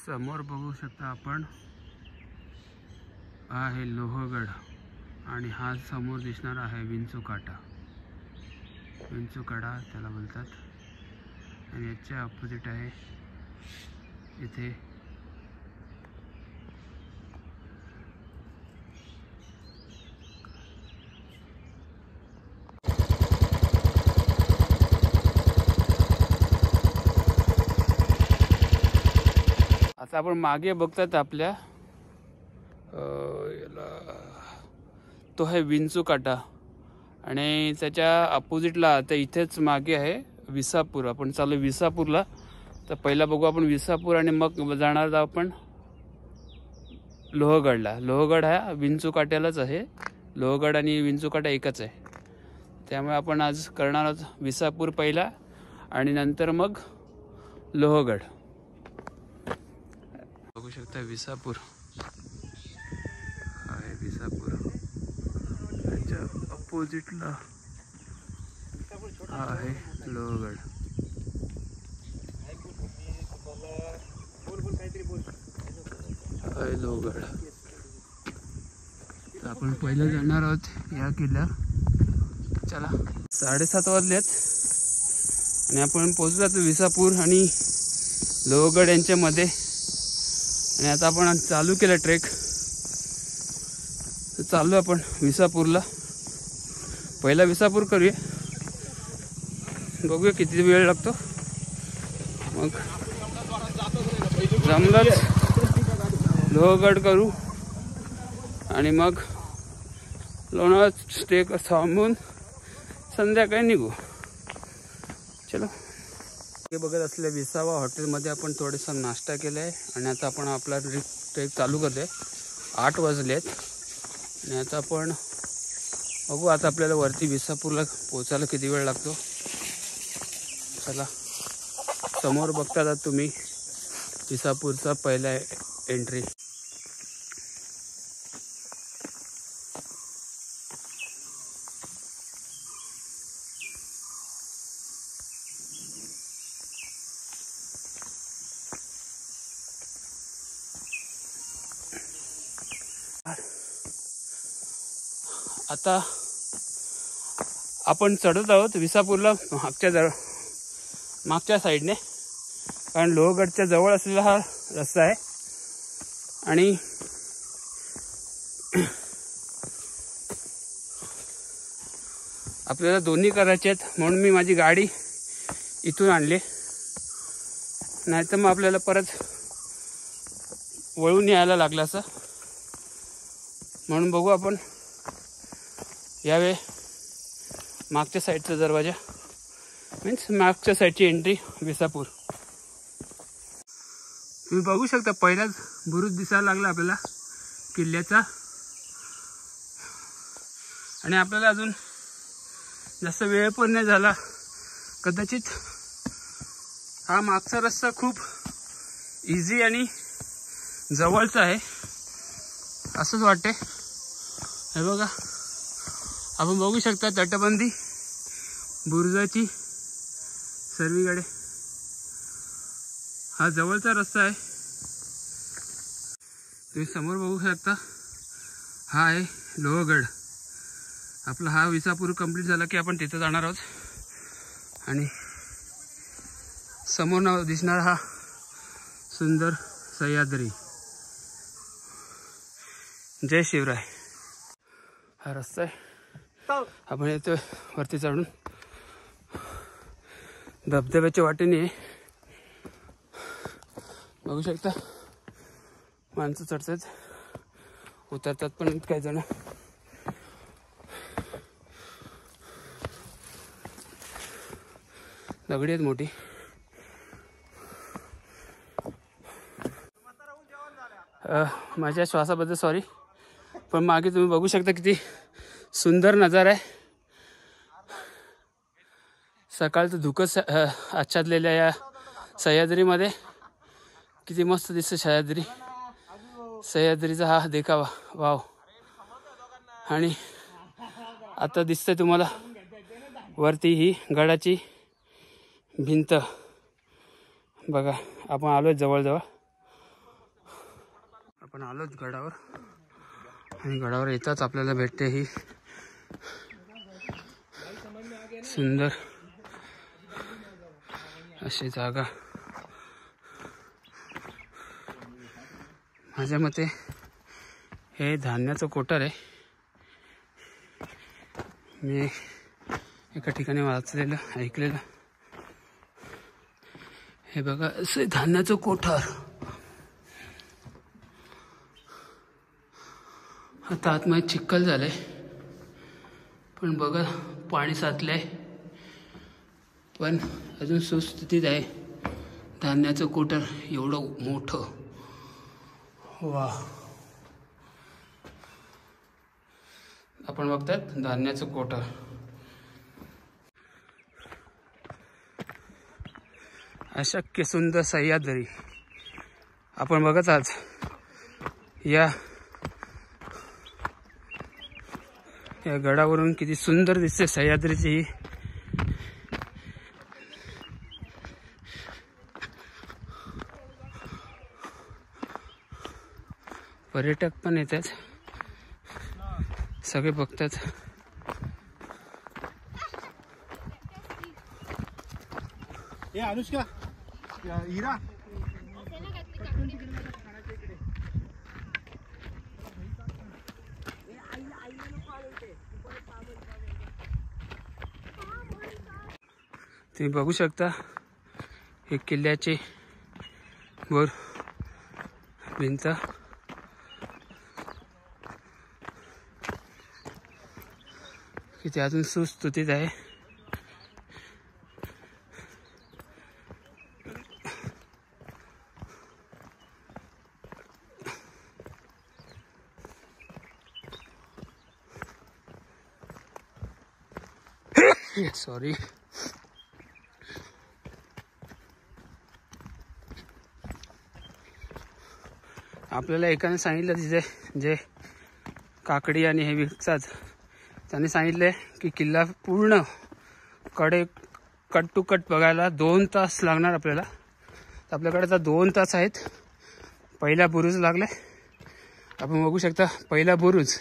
समोर बघू शकता आपण हा आहे लोहगड आणि हा समोर दिसणार आहे विंचूकाटा. विंचूकाटा त्याला बोलतात. आणि याच्या अपोजिट आहे इथे आता आपण मागे बघतात आपल्या तो आहे विंचूकाटा आणि त्याच्या अपोजिटला आता इथेच मागे आहे विसापूर. आपण चालू विसापूरला. तर पहिला बघू आपण विसापूर आणि मग जाणार आहोत आपण लोहगडला. लोहगड हा विंचूकाट्यालाच आहे. लोहगड आणि विंचूकाटा एकच आहे. त्यामुळे आपण आज करणार आहोत विसापूर पहिला आणि नंतर मग लोहगड. बघू शकता विसापूर आहे. विसापूर त्याच्या अपोजिटला हा आहे लोहगड. आहे लोहगड. तर आपण पहिलं जाणार आहोत या किल्ल्यावर. चला 7:30 वाजलेत आणि आपण पोहोचलो विसापूर आणि लोहगड यांच्यामध्ये. आणि आता आपण चालू केलं ट्रेक. तर चालू आपण विसापूरला. पहिला विसापूर करूया, बघूया किती वेळ लागतो. मग जमलंच लोहगड करू आणि मग लोणावळा स्टे थांबून संध्याकाळी निघू. चलो. हे बघत असलेल्या विसावा हॉटेलमध्ये आपण थोडासा नाश्ता केला आहे आणि आता आपण आपला ट्रेक चालू करतो आहे. 8 वाजलेत आणि आता आपण बघू आता आपल्याला वरती विसापूरला पोचायला किती वेळ लागतो. चला. समोर बघता तुम्ही विसापूरचा पहिला एंट्री. आता आपण चढत आहोत विसापूरला मागच्या साईडने, कारण लोहगडच्या जवळ असलेला हा रस्ता आहे. आणि आपल्याला दोन्ही करायचे आहेत म्हणून मी माझी गाडी इथून आणली. नाहीतर मग आपल्याला परत वळून यायला लागलं असं. म्हणून बघू आपण यावे मागच्या साईडचा दरवाजा, मीन्स मागच्या साईडची एंट्री विसापूर. तुम्ही बघू शकता पहिलाच बुरुज दिसायला लागला आपल्याला किल्ल्याचा. आणि आपल्याला अजून जास्त वेळ पण नाही झाला. कदाचित हा मागचा रस्ता खूप इझी आणि जवळचा आहे असंच वाटते. हे बघा, आपण बघू शकता तटबंदी बुरुजाची सर्वीकडे. हा जवळचा रस्ता आहे. तुम्ही समोर बघू शकता हा आहे लोहगड. आपला हा विसापूर कंप्लीट झाला की आपण तिथे जाणार आहोत. आणि समोर दिसणार हा सुंदर सह्याद्री. जय शिवराय. हा रस्ता आहे. आपण येतो वरती चढून धबधब्याच्या वाटेने. बघू शकता माणसं चढतात उतरतात पण काही जण. दगडी आहेत मोठी. माझ्या श्वासाबद्दल सॉरी, पण मागे तुम्ही बघू शकता किती सुंदर नजारा आहे. सकाळचं धुकं आच्छादलेल्या या सह्याद्रीमध्ये किती मस्त दिसतं सह्याद्री. सह्याद्रीचा हा देखावा वाव. आणि आता दिसतंय तुम्हाला वरती ही गडाची भिंत. बघा आपण आलोय जवळजवळ. आपण आलोच गडावर आणि गडावर येताच आपल्याला भेटते ही सुंदर अशी जागा. माझ्या मते हे धान्याचं कोठार आहे. मी एका ठिकाणी वाचलेलं ऐकलेलं. हे बघा असे धान्याचं कोठार. आता आतमध्ये चिखल झालंय पण बघा पाणी साचलंय पण अजून सुस्थितीत आहे. धान्याचं कोठार एवढं मोठं. वा, आपण बघतात धान्याचं कोठार. अशक्य सुंदर सह्याद्री आपण बघत आज या गडावरून किती सुंदर दिसते सह्याद्रीची. पर्यटक पण येतात, सगळे बघतात. ए अनुष्का, हिरा तुम्ही बघू शकता हे किल्ल्याचे वर भिंत. किती अजून सुस्थितीत आहे. सॉरी. आपल्याला एकाने सांगितलं तिथे जे काकडी आणि हे विकतात त्यांनी सांगितले की किल्ला पूर्ण कट टू कट बघायला 2 तास लागणार आपल्याला. आपल्याकडे आता 2 तास आहेत. पहिला बुरुज लागलाय. आपण बघू शकता पहिला बुरुज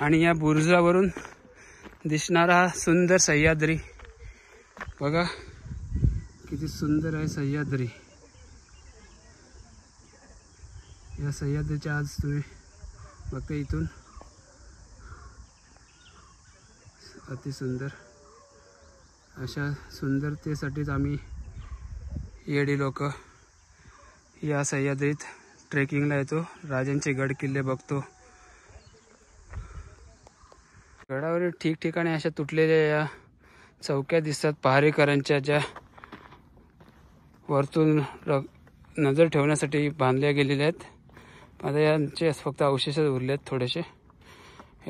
आणि या बुरुजावरून दिसणारा हा सुंदर सह्याद्री. बघा किती सुंदर आहे सह्याद्री. या सह्याद्रीच्या आज तुम्ही बघता इथून अति सुंदर. अशा सुंदरतेसाठीच आम्ही येडी लोक या सह्याद्रीत ट्रेकिंगला येतो. राजांचे गड किल्ले बघतो. गडावरील ठिकठिकाणी अशा तुटलेल्या या चौक्या दिसतात पहारेकरांच्या, ज्या वरतून नजर ठेवण्यासाठी बांधल्या गेलेल्या आहेत. आता यांचे फक्त अवशेष उरले आहेत थोडेसे.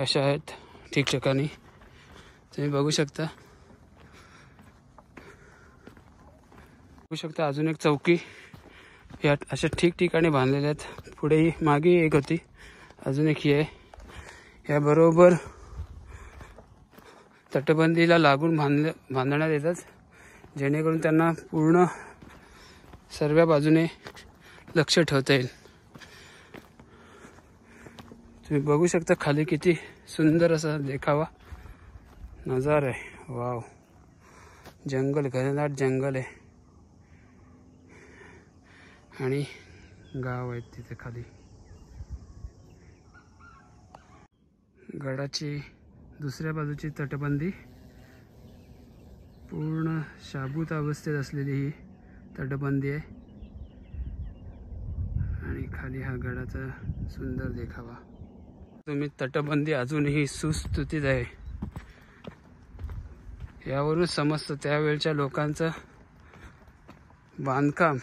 अशा आहेत ठिकठिकाणी तुम्ही बघू शकता. अजून एक चौकी या अशा ठिकठिकाणी बांधलेल्या आहेत. पुढेही मागे एक होती, अजून एक ही आहे. याबरोबर तटबंदीला लागून बांधण्यात येतात जेणेकरून त्यांना पूर्ण सर्व बाजूने लक्ष ठेवता येईल. तुम्ही बघू शकता खाली किती सुंदर असा देखावा नजारा आहे. वाव, जंगल, घनदाट जंगल आहे आणि गाव आहेत तिथे खाली. गडाची दुसऱ्या बाजूची तटबंदी पूर्ण शाबूत अवस्थेत असलेली ही तटबंदी आहे आणि खाली हा गडाचा सुंदर देखावा. तुम्ही तटबंदी अजूनही सुस्थितीत आहे. यावरून समजतं त्यावेळच्या लोकांचं बांधकाम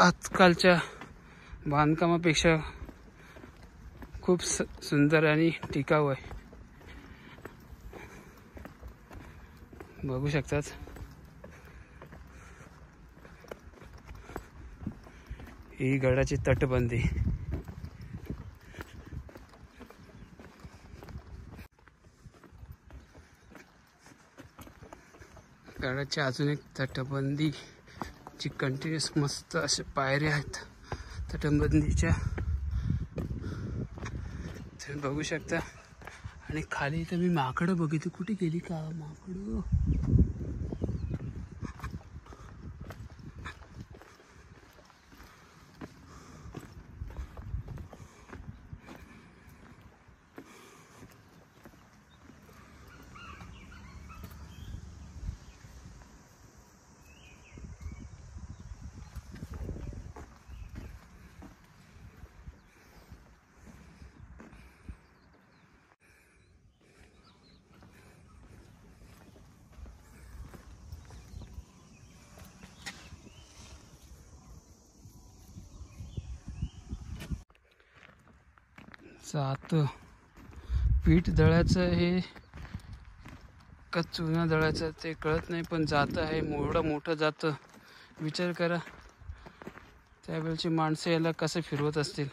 आजकालच्या बांधकामापेक्षा खूप सुंदर आणि टिकाऊ आहे. बघू शकतात ही गडाची तटबंदी. गडाची अजून एक तटबंदी जी कंटिन्युअस मस्त असे पायऱ्या आहेत तटबंदीच्या तुम्ही बघू शकता. आणि खाली इथं मी माकडं बघितली. कुठे गेली का माकडं? जात पीठ दळायचं हे का चुना दळायचं ते कळत नाही, पण जात आहे एवढं मोठं जातं. विचार करा त्यावेळची माणसं याला कसं फिरवत असतील.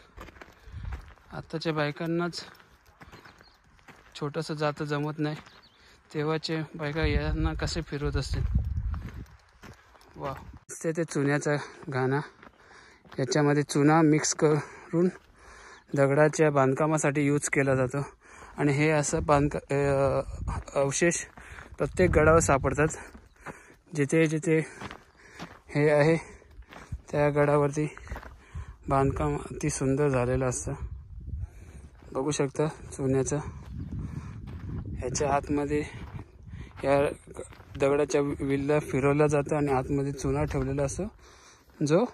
आत्ताच्या बायकांनाच छोटंसं जातं जमत नाही, तेव्हाचे बायका यांना कसे फिरवत असतील. वा, ते चुन्याचा घाणा. याच्यामध्ये चुना मिक्स करून दगडाच्या बांधकामासाठी यूज केला जातो. आणि हे असं अवशेष प्रत्येक गडावर सापडतात. जिथे जिथे हे आहे त्या गडावरती बांधकाम अति सुंदर झालेलं असतं. बघू शकता चुन्याचं. ह्याच्या आतमध्ये या दगडाच्या विल्ला फिरवला जातं आणि आतमध्ये चुना ठेवलेला असतो, जो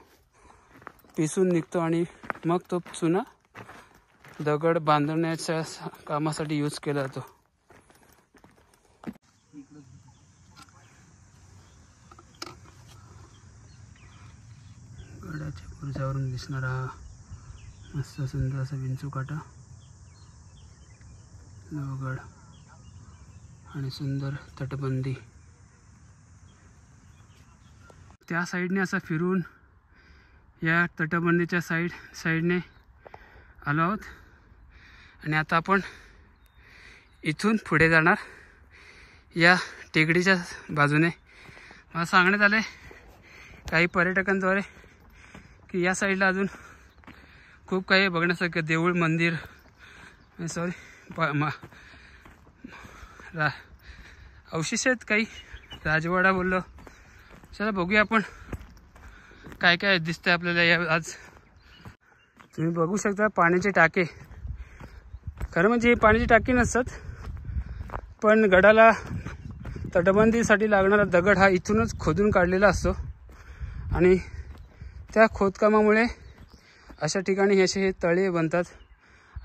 पिसून निघतो आणि मग तो चुना दगड बांधण्याच्या कामासाठी यूज केला जातो. गडाच्या बुरुजावरून दिसणारा मस्त सुंदर असा विंचूकाटा, लोहगड आणि सुंदर तटबंदी. त्या साईडने असं फिरून या तटबंदीच्या साईडने आलो आहोत. आणि आता आपण इथून पुढे जाणार या टेकडीच्या बाजूने. मला सांगण्यात आले काही पर्यटकांद्वारे की या साईडला अजून खूप काही बघण्यासारखं देऊळ, मंदिर, अवशेष आहेत काही, राजवाडा बोललो. चला बघूया आपण काय काय दिसतंय आपल्याला या आज. तुम्ही बघू शकता पाण्याचे टाके. खरं म्हणजे पाण्याची टाकी नसतात, पण गडाला तटबंदीसाठी लागणारा दगड हा इथूनच खोदून काढलेला असतो. आणि त्या खोदकामामुळे अशा ठिकाणी हे तळे बनतात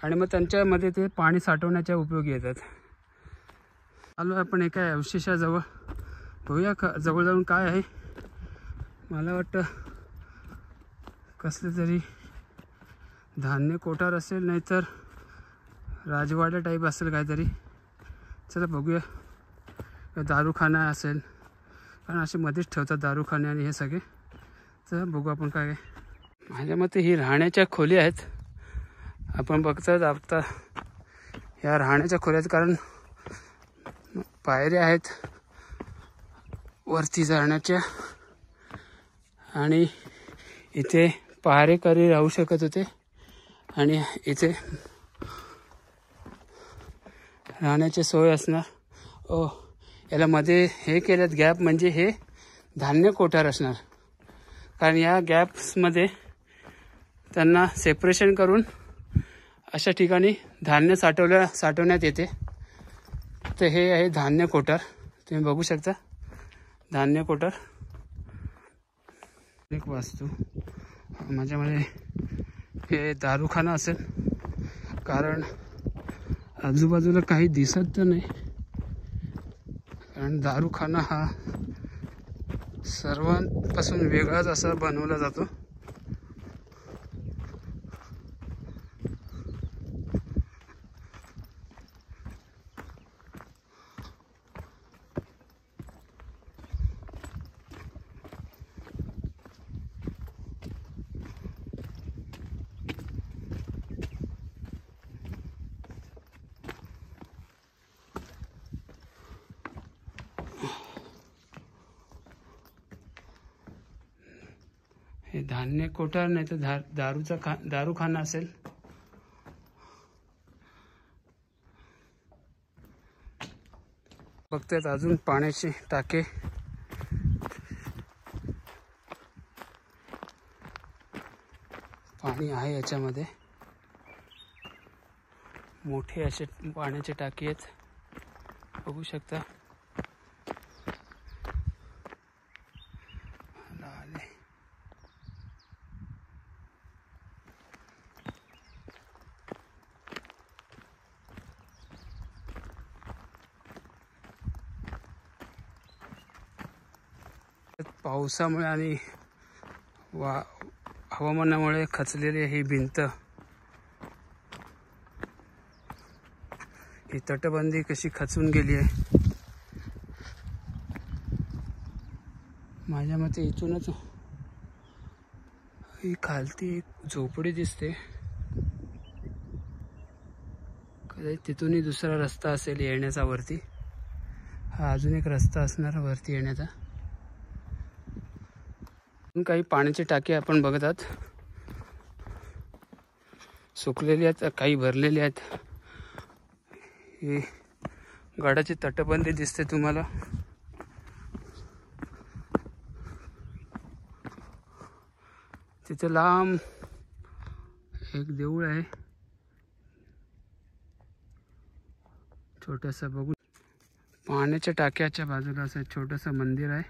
आणि मग त्यांच्यामध्ये ते पाणी साठवण्याच्या उपयोगी येतात. आलो आपण एका अवशेषाजवळ. बघूया जवळ जाऊन काय आहे. मला वाटतं कसलं तरी धान्य कोठार असेल, नाहीतर राजवाडा टाईप असेल काहीतरी. चला बघूया. दारूखाना असेल, कारण असे मध्येच ठेवतात दारूखाने आणि हे सगळे. चला बघू आपण काय आहे. माझ्या मते ही राहण्याच्या खोली आहेत. आपण बघतात आता या राहण्याच्या खोल्यात, कारण पायऱ्या आहेत वरती जाण्याच्या. आणि इथे पहारेकरी राहू शकत होते आणि इथे राहण्याची सोय असणार. याला मध्ये हे केल्यात गॅप, म्हणजे हे धान्य कोठार असणार. कारण या गॅप्समध्ये त्यांना सेपरेशन करून अशा ठिकाणी धान्य साठवण्यात येते. तर हे आहे धान्य कोठार. तुम्ही बघू शकता धान्य कोठार. एक वास्तू माझ्यामध्ये हे दारूखाना असेल, कारण आजूबाजूला काही दिसत तर नाही. कारण दारूखाना हा सर्वांपासून वेगळाच असा बनवला जातो. हे धान्य कोठार नाही तर दारूखाना असेल. बघतायत अजून पाण्याचे टाके. पाणी आहे याच्यामध्ये. मोठे असे पाण्याचे टाके आहेत, बघू शकता. पावसामुळे आणि हवामानामुळे खचलेली ही भिंत, ही तटबंदी कशी खचून गेली आहे. माझ्या मते इथूनच ही खालती एक झोपडी दिसते. कदाचित तिथूनही दुसरा रस्ता असेल येण्याचा वरती. हा अजून एक रस्ता असणार वरती येण्याचा. काही पाण्याची टाकी आपण बघत आहात. सुकलेली आहेत, काही भरलेली आहेत. ही गडाची तटबंदी दिसते तुम्हाला. तिथे लांब एक देऊळ आहे छोटस. बघू, पाण्याच्या टाक्याच्या बाजूला असं छोटंसं मंदिर आहे.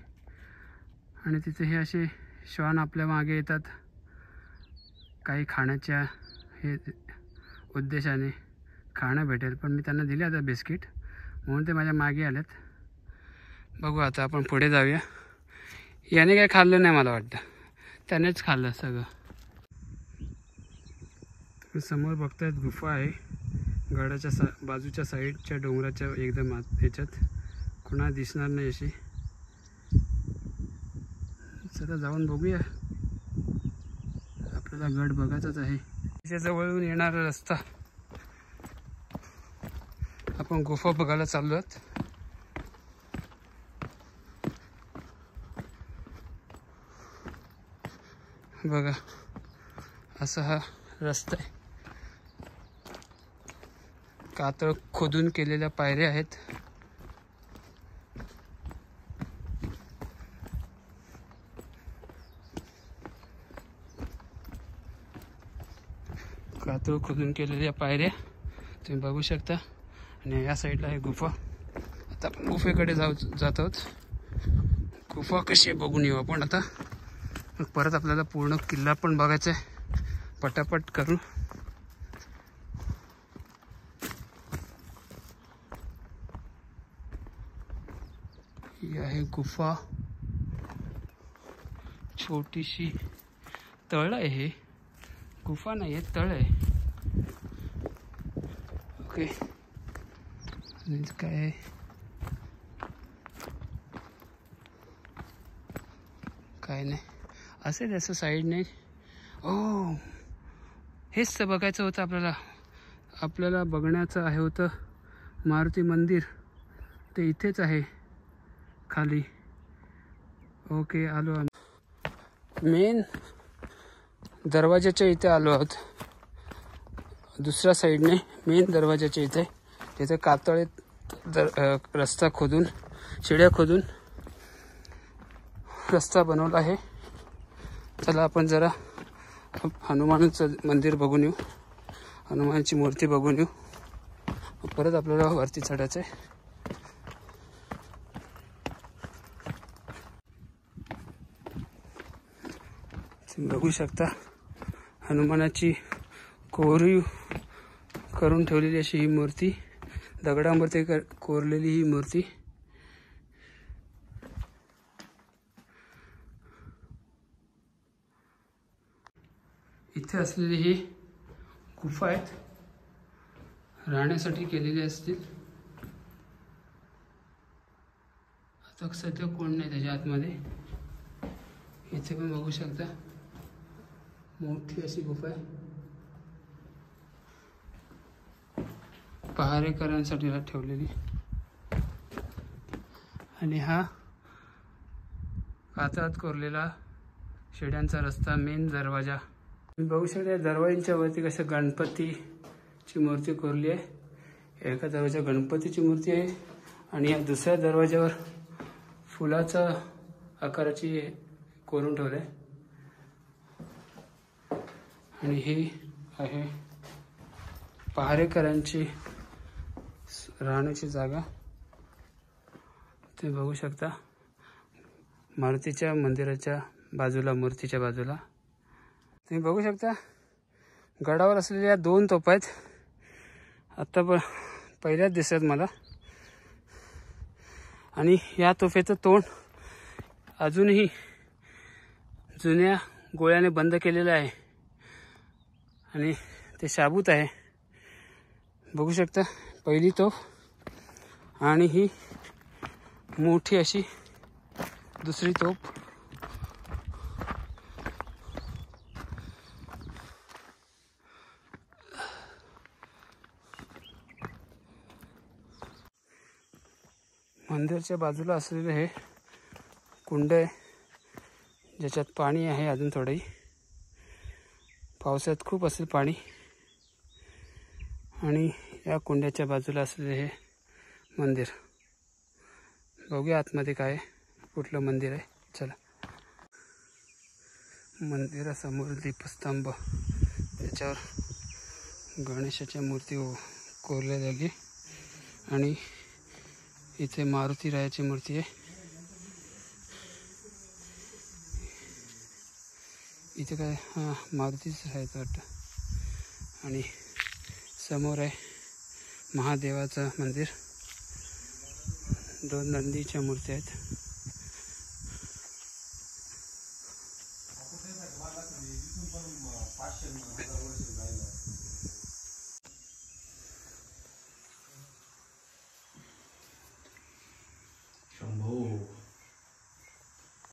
आणि तिथे हे असे श्वान आपल्या मागे येतात काही खाण्याच्या हे उद्देशाने. खाणं भेटेल, पण मी त्यांना दिले आता बिस्किट, म्हणून ते माझ्या मागे आलेत. बघू आता आपण पुढे जाऊया. याने काय खाल्लं नाही मला वाटतं, त्यानेच खाल्लं सगळं. समोर बघतायत गुफा आहे गडाच्या बाजूच्या साईडच्या डोंगराच्या एकदम ह्याच्यात. कुणा दिसणार नाही अशी. चला जाऊन बघूया. आपल्याला गड बघायचाच आहे. त्याच्या जवळून येणारा रस्ता. आपण गुफा बघायला चाललो आहोत. बघा असा हा रस्ता आहे. कातळ खोदून केलेल्या पायऱ्या आहेत. कातळ खोदून केलेल्या पायऱ्या तुम्ही बघू शकता. आणि या साईडला आहे गुफा. आता आपण गुफेकडे जात आहोत. गुफा कशी आहे बघून येऊ आपण आता. मग परत आपल्याला पूर्ण किल्ला पण बघायचा आहे. पटापट करू. ही आहे गुफा. छोटीशी तळ आहे. हे गुफा नाही आहे, तळ आहे. ओके, काय काय नाही असेल असं साईडने. ओ, हेच तर बघायचं होतं आपल्याला. आपल्याला बघण्याचं आहे होतं मारुती मंदिर. ते इथेच आहे खाली. ओके, आलो आम्ही. मेन दरवाजाच्या इथे आलो आहोत. दुसऱ्या साईडने मेन दरवाजाच्या इथे. तिथे कातळीत रस्ता खोदून, शिड्या खोदून रस्ता बनवला आहे. चला आपण जरा हनुमानाचं मंदिर बघून येऊ. हनुमानाची मूर्ती बघून येऊ. परत आपल्याला वरती चढायचं आहे. तुम्ही बघू शकता हनुमानाची कोरीव करून ठेवलेली अशी ही मूर्ती. दगडांवरती कोरलेली ही मूर्ती. इथे असलेली ही गुफा आहेत, राहण्यासाठी केलेली असतील. आता सध्या कोण नाही त्याच्या आतमध्ये. इथे पण बघू शकता मोठी अशी गुफा आहे. पहारेकरांसाठी ठेवलेली. आणि हा कातळात कोरलेला शेड्यांचा रस्ता, मेन दरवाजा. तुम्ही बघू शकता दरवाजांच्या वरती कसं गणपतीची मूर्ती कोरली आहे. एका दरवाजा गणपतीची मूर्ती आहे आणि या दुसऱ्या दरवाजावर फुलाचा आकाराची कोरून ठेवले. आणि ही आहे पहारेकरांची राहण्याची जागा. तुम्ही बघू शकता मारुतीच्या मंदिराच्या बाजूला, मूर्तीच्या बाजूला तुम्ही बघू शकता गडावर असलेल्या 2 तोफा आहेत. आत्ता पहिल्याच दिसत मला. आणि या तोफेचं तोंड अजूनही जुन्या गोळ्याने बंद केलेलं आहे आणि ते शाबूत आहे. बघू शकता पहिली तोफ आणि ही मोठी अशी दुसरी तोफ. मंदिराच्या बाजूला असलेले हे कुंड आहे ज्याच्यात पाणी आहे अजून थोडंही. पावसात खूप असेल पाणी. आणि या कुंड्याच्या बाजूला असलेले हे मंदिर. बघूया आतमध्ये काय आहे, कुठलं मंदिर आहे. चला. मंदिरासमोर दीपस्तंभ, त्याच्यावर गणेशाच्या मूर्ती कोरल्या जागी आणि इथे मारुती रायाची मूर्ती आहे. इथे काय मारुतीच आहे वाटतं. आणि समोर आहे महादेवाचं मंदिर. 2 नंदीच्या मूर्ती आहेत.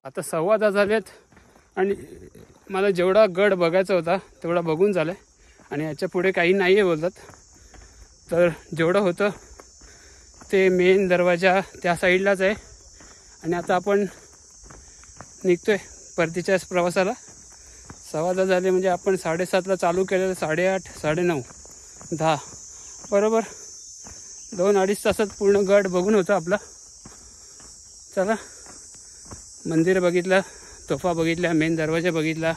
आता 10:15 झालेत आणि मला जेवढा गड बघायचा होता तेवढा बघून झाला आहे. आणि याच्या पुढे काही नाही आहे बोलतात. तर जेवढं होतं ते मेन दरवाजा त्या साईडलाच आहे. आणि आता आपण निघतो आहे परतीच्या प्रवासाला. 10:15 झाले म्हणजे आपण 7:30ला चालू केलेलं, 8:30, 9:30, 10 बरोबर 2-2.5 तासात पूर्ण गड बघून होतं आपला. चला, मंदिर बघितलं, तोफा बघितल्या, मेन दरवाजा बघितला,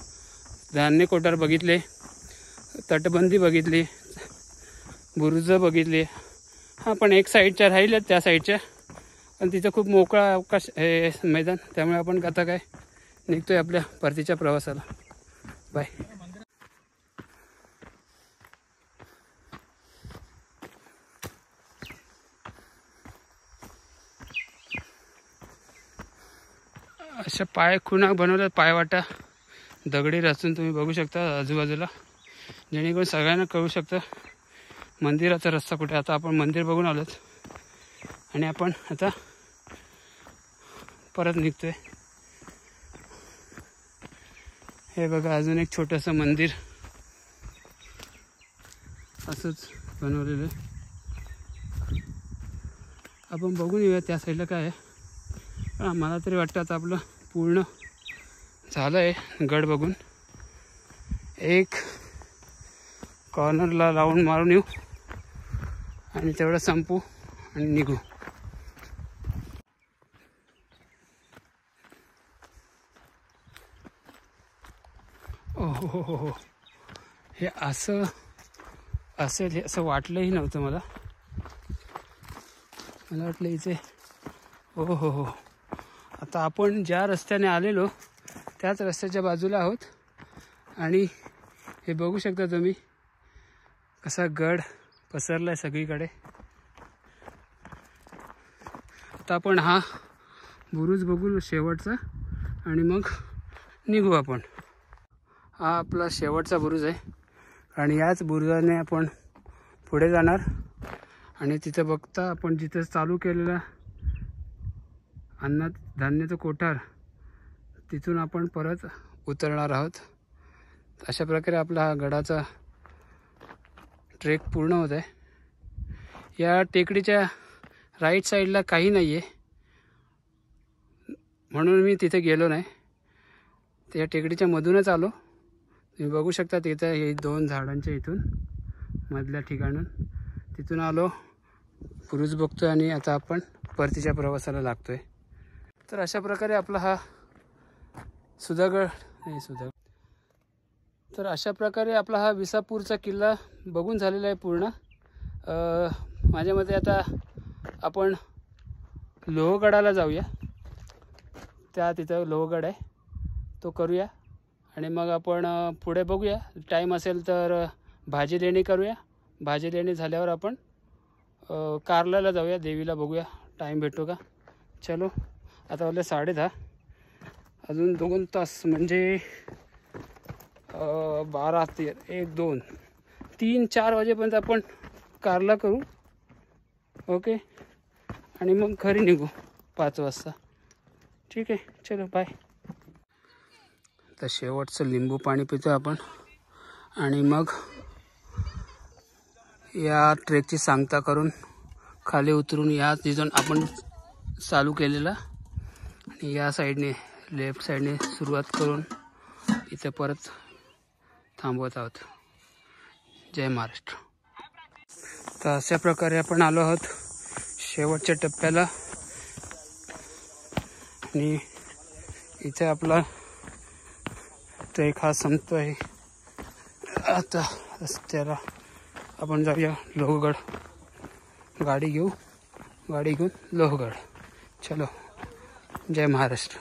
धान्य कोठार बघितले, तटबंदी बघितली, बुरुज बघितली. हां, पण एक साईडच्या राहिल्यात त्या साईडच्या, पण तिथं खूप मोकळा अवकाश आहे मैदान. त्यामुळे आपण आता काय निघतोय आपल्या परतीच्या प्रवासाला. बाय. अशा खुणा बनवल्यात, पायवाटा दगडी रचून तुम्ही बघू शकता आजूबाजूला, जेणेकरून सगळ्यांना कळू शकतं मंदिराचा रस्ता कुठे. आता आपण मंदिर बघून आलोत आणि आपण आता परत निघतोय. हे बघा अजून एक छोटंसं मंदिर असंच बनवलेलं आहे. आपण बघून येऊया त्या साईडला काय आहे. मला तरी वाटतं आता आपलं पूर्ण झालं आहे गड बघून. एक कॉर्नरला राऊंड मारून येऊ आणि तेवढं संपू आणि निघू. हो हो हो, हे असं असेल हे असं वाटलंही नव्हतं मला. वाटलं इथे हो हो हो. आता आपण ज्या रस्त्याने आलेलो त्याच रस्त्याच्या बाजूला आहोत आणि हे बघू शकता तुम्ही कसा गड पसरला आहे सगळीकडे. आता आपण हा बुरुज बघू शेवटचा आणि मग निघू आपण. हा आपला शेवटचा बुरुज आहे आणि याच बुरुजाने आपण पुढे जाणार. आणि तिथं बघता आपण जिथं चालू केलेला अन्नात धान्याचं कोठार, तिथून आपण परत उतरणार आहोत. अशा प्रकारे आपला हा गडाचा ट्रेक पूर्ण होत आहे. या टेकडीच्या राईट साईडला काही नाही आहे म्हणून मी तिथे गेलो नाही. त्या टेकडीच्या मधूनच आलो. तुम्ही बघू शकता तिथं हे 2 झाडांच्या इथून मधल्या ठिकाणून तिथून आलो, पुरुष बघतोय आणि आता आपण परतीच्या प्रवासाला लागतोय. तर अशा प्रकारे आपला हा तर अशा प्रकारे आपला हा विसापूरचा किल्ला बघून झालेला आहे पूर्ण. माझ्या मते आता आपण लोहगडाला जाऊया. तिथं लोहगड आहे, तो करूया आणि मग आपण पुढे बघूया. टाईम असेल तर भाजी लेणी करूया. भाजी लेणी झाल्यावर आपण कारल्याला जाऊया, देवीला बघूया. टाईम भेटतो का? चलो, आता वाजले 10:30. अजून 2 तास म्हणजे 12, 13, 1, 2, 3, 4 वाजेपर्यंत आपण कारला करू. ओके, आणि मग घरी निघू 5 वाजता. ठीक आहे, चलो बाय. तर शेवटचं लिंबू पाणी पितो आपण आणि मग या ट्रेकची सांगता करून खाली उतरून या जिथून आपण चालू केलेला आणि या साईडने लेफ्ट साईडने सुरुवात करून इथे परत थांबवत आहोत. जय महाराष्ट्र. तर अशा प्रकारे आपण आलो आहोत शेवटच्या टप्प्याला आणि इथे आपला ट्रेक हा संपतो आहे. आता रस्त्याला आपण जाऊया लोहगड. गाडी घेऊन लोहगड. चलो, जय महाराष्ट्र.